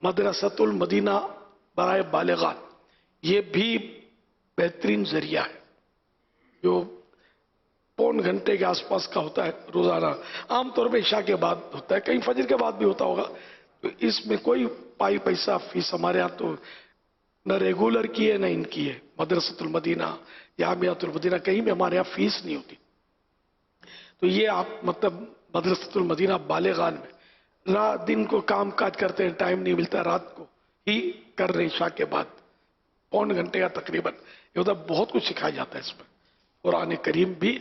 مدرسۃ المدینہ برائے بالغان یہ بھی بہترین ذریعہ ہے، جو پون گھنٹے کے آس پاس کا ہوتا ہے روزانہ، عام طور پہ عشاء کے بعد ہوتا ہے، کہیں فجر کے بعد بھی ہوتا ہوگا. تو اس میں کوئی پیسہ فیس ہمارے ہاں تو نہ ریگولر کی ہے نہ ان کی ہے. مدرسۃ المدینہ جامعۃ المدینہ کہیں بھی ہمارے ہاں فیس نہیں ہوتی. تو یہ آپ مطلب مدرسۃ المدینہ بالغان میں رات دن کو کام کاج کرتے ہیں، ٹائم نہیں ملتا، رات کو ہی کر رہے عشاء کے بعد پون گھنٹے کا تقریباً یہ ہوتا ہے. بہت کچھ سکھایا جاتا ہے اس میں. قرآن کریم بھی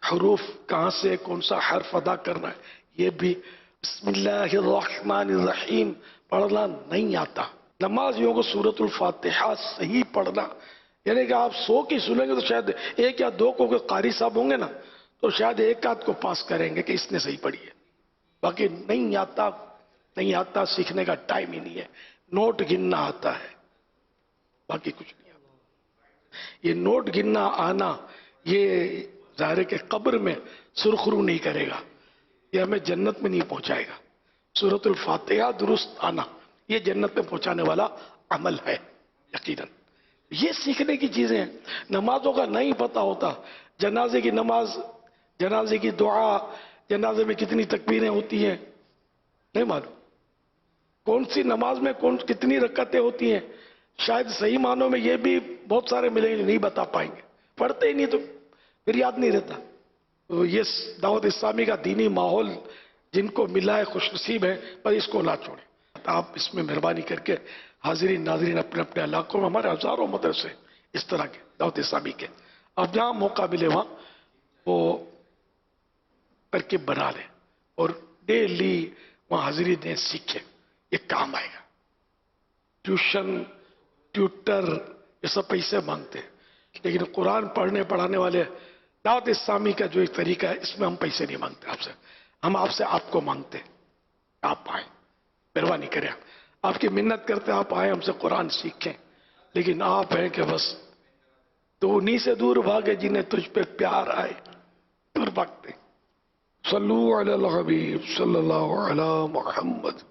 حروف کہاں سے کون سا حرف ادا کرنا ہے یہ بھی بسم اللہ الرحمن الرحیم پڑھنا نہیں آتا. نماز یوں کو سورۃ الفاتحہ صحیح پڑھنا، یعنی کہ آپ 100 کی سنیں گے تو شاید ایک یا دو کو قاری صاحب ہوں گے نا تو شاید ایک آدھ کو پاس کریں گے کہ اس نے صحیح پڑھی ہے. باقی نہیں آتا سیکھنے کا ٹائم ہی نہیں ہے. نوٹ گننا آتا ہے، باقی کچھ نہیں آتا. یہ نوٹ گننا آنا یہ ظاہر ہے کہ قبر میں سرخرو نہیں کرے گا، یہ ہمیں جنت میں نہیں پہنچائے گا. سورۃ الفاتحہ درست آنا یہ جنت میں پہنچانے والا عمل ہے یقیناً. یہ سیکھنے کی چیزیں ہیں. نمازوں کا نہیں پتہ ہوتا، جنازے کی نماز، جنازے کی دعا، جنازے میں کتنی تکبیریں ہوتی ہیں نہیں معلوم، کون سی نماز میں کتنی رکعتیں ہوتی ہیں شاید صحیح معنوں میں یہ بھی بہت سارے ملیں گے نہیں بتا پائیں گے، پڑھتے ہی نہیں تو پھر یاد نہیں رہتا. تو یہ دعوت اسلامی کا دینی ماحول جن کو ملا ہے خوش نصیب ہے، پر اس کو نہ چھوڑیں. آپ اس میں مہربانی کر کے حاضرین ناظرین اپنے اپنے علاقوں میں ہمارے ہزاروں مدرسے اس طرح کے دعوت اسلامی کے، اب جہاں موقع ملے وہاں وہ ترکیب بنا لیں اور ڈیلی وہاں حاضری دیں، سیکھیں. یہ کام آئے گا. ٹیوشن ٹیوٹر یہ سب پیسے مانگتے ہیں، لیکن قرآن پڑھنے پڑھانے والے دعوت اسلامی کا جو ایک طریقہ ہے اس میں ہم پیسے نہیں مانگتے آپ سے، ہم آپ سے آپ کو مانگتے ہیں. آپ آئیں، مہربانی کریں، آپ کی منت کرتے آپ آئیں ہم سے قرآن سیکھیں. لیکن آپ ہیں کہ بس تو انہی سے دور بھاگے جنہیں تجھ پہ پیار آئے، دور بھاگتے. صلو علی الحبیب صلی اللہ علی محمد.